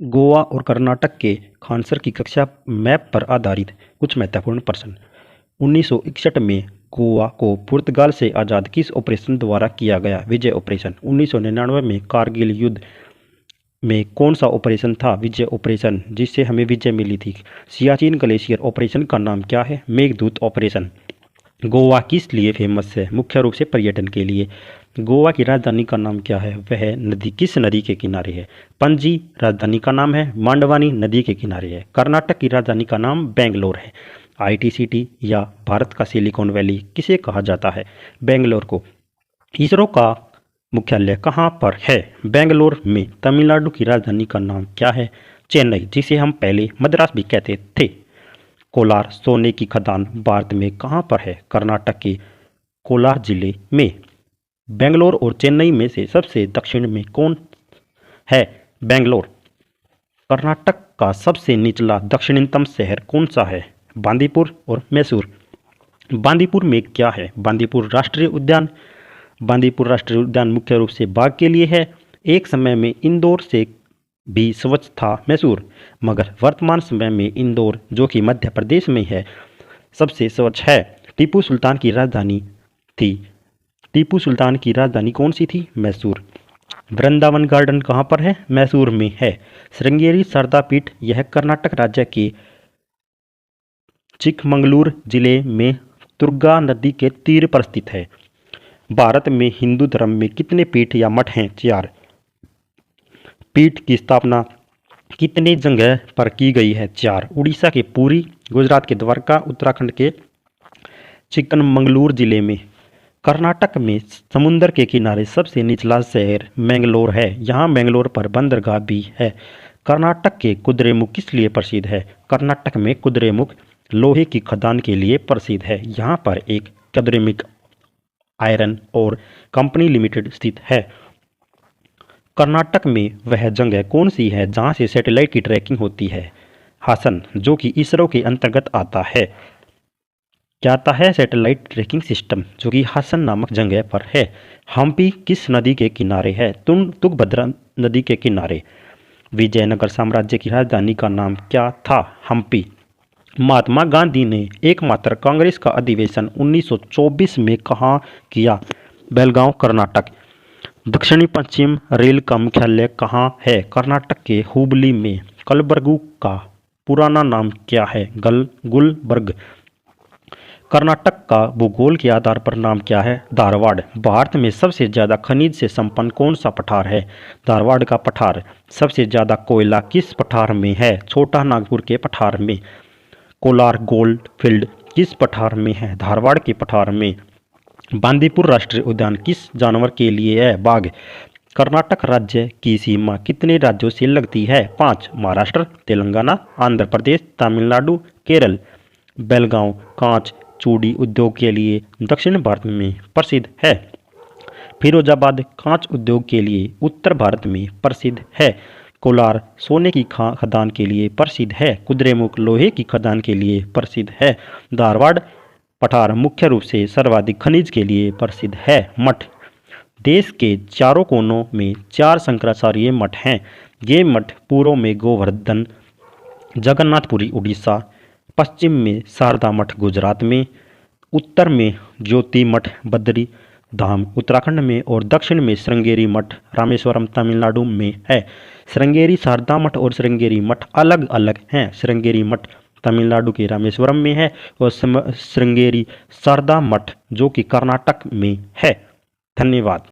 गोवा और कर्नाटक के खानसर की कक्षा मैप पर आधारित कुछ महत्वपूर्ण प्रश्न। 1961 में गोवा को पुर्तगाल से आज़ाद किस ऑपरेशन द्वारा किया गया? विजय ऑपरेशन। 1999 में कारगिल युद्ध में कौन सा ऑपरेशन था? विजय ऑपरेशन, जिससे हमें विजय मिली थी। सियाचिन ग्लेशियर ऑपरेशन का नाम क्या है? मेघदूत ऑपरेशन। गोवा किस लिए फेमस है? मुख्य रूप से पर्यटन के लिए। गोवा की राजधानी का नाम क्या है? वह नदी किस नदी के किनारे है? पणजी राजधानी का नाम है, मांडवानी नदी के किनारे है। कर्नाटक की राजधानी का नाम बेंगलोर है। आईटी सिटी या भारत का सिलिकॉन वैली किसे कहा जाता है? बेंगलोर को। इसरो का मुख्यालय कहाँ पर है? बेंगलोर में। तमिलनाडु की राजधानी का नाम क्या है? चेन्नई, जिसे हम पहले मद्रास भी कहते थे। कोलार सोने की खदान भारत में कहाँ पर है? कर्नाटक के कोलार जिले में। बेंगलोर और चेन्नई में से सबसे दक्षिण में कौन है? बेंगलोर। कर्नाटक का सबसे निचला दक्षिणतम शहर कौन सा है? बांदीपुर और मैसूर। बांदीपुर में क्या है? बांदीपुर राष्ट्रीय उद्यान। बांदीपुर राष्ट्रीय उद्यान मुख्य रूप से बाघ के लिए है। एक समय में इंदौर से भी स्वच्छ था मैसूर, मगर वर्तमान समय में इंदौर, जो कि मध्य प्रदेश में है, सबसे स्वच्छ है। टीपू सुल्तान की राजधानी थी। टीपू सुल्तान की राजधानी कौन सी थी? मैसूर। वृंदावन गार्डन कहाँ पर है? मैसूर में है। श्रृंगेरी शारदा पीठ, यह कर्नाटक राज्य के चिकमंगलूर जिले में तुर्गा नदी के तीर पर स्थित है। भारत में हिंदू धर्म में कितने पीठ या मठ हैं? 4। पीठ की स्थापना कितने जगह पर की गई है? 4। उड़ीसा के पुरी, गुजरात के द्वारका, उत्तराखंड के चिकमंगलूर जिले में। कर्नाटक में समुद्र के किनारे सबसे निचला शहर मैंगलोर है। यहाँ मैंगलोर पर बंदरगाह भी है। कर्नाटक के कुद्रेमुख किस लिए प्रसिद्ध है? कर्नाटक में कुद्रेमुख लोहे की खदान के लिए प्रसिद्ध है। यहाँ पर एक कुद्रेमुख आयरन और कंपनी लिमिटेड स्थित है। कर्नाटक में वह जगह कौन सी है जहाँ से सैटेलाइट की ट्रैकिंग होती है? हासन, जो कि इसरो के अंतर्गत आता है। क्या आता है? सैटेलाइट ट्रैकिंग सिस्टम, जो कि हासन नामक जगह पर है। हम्पी किस नदी के किनारे है? तुंगभद्रा नदी के किनारे। विजयनगर साम्राज्य की राजधानी का नाम क्या था? हम्पी। महात्मा गांधी ने एकमात्र कांग्रेस का अधिवेशन 1924 में कहाँ किया? बेलगांव, कर्नाटक। दक्षिणी पश्चिम रेल का मुख्यालय कहाँ है? कर्नाटक के हुबली में। कलबुर्गी का पुराना नाम क्या है? गुलबर्ग। कर्नाटक का भूगोल के आधार पर नाम क्या है? धारवाड़। भारत में सबसे ज़्यादा खनिज से संपन्न कौन सा पठार है? धारवाड़ का पठार। सबसे ज़्यादा कोयला किस पठार में है? छोटा नागपुर के पठार में। कोलार गोल्ड फील्ड किस पठार में है? धारवाड़ के पठार में। बांदीपुर राष्ट्रीय उद्यान किस जानवर के लिए है? बाघ। कर्नाटक राज्य की सीमा कितने राज्यों से लगती है? 5। महाराष्ट्र, तेलंगाना, आंध्र प्रदेश, तमिलनाडु, केरल। बेलगांव कांच चूड़ी उद्योग के लिए दक्षिण भारत में प्रसिद्ध है। फिरोजाबाद कांच उद्योग के लिए उत्तर भारत में प्रसिद्ध है। कोलार सोने की खदान के लिए प्रसिद्ध है। कुद्रेमुख लोहे की खदान के लिए प्रसिद्ध है। धारवाड़ पठार मुख्य रूप से सर्वाधिक खनिज के लिए प्रसिद्ध है। मठ। देश के चारों कोनों में 4 शंकराचार्य मठ हैं। ये मठ पूर्व में गोवर्धन जगन्नाथपुरी उड़ीसा, पश्चिम में शारदा मठ गुजरात में, उत्तर में ज्योति मठ बद्री धाम उत्तराखंड में और दक्षिण में श्रृंगेरी मठ रामेश्वरम तमिलनाडु में है। श्रृंगेरी शारदा मठ और श्रृंगेरी मठ अलग अलग हैं। श्रृंगेरी मठ तमिलनाडु के रामेश्वरम में है और श्रृंगेरी शारदा मठ, जो कि कर्नाटक में है। धन्यवाद।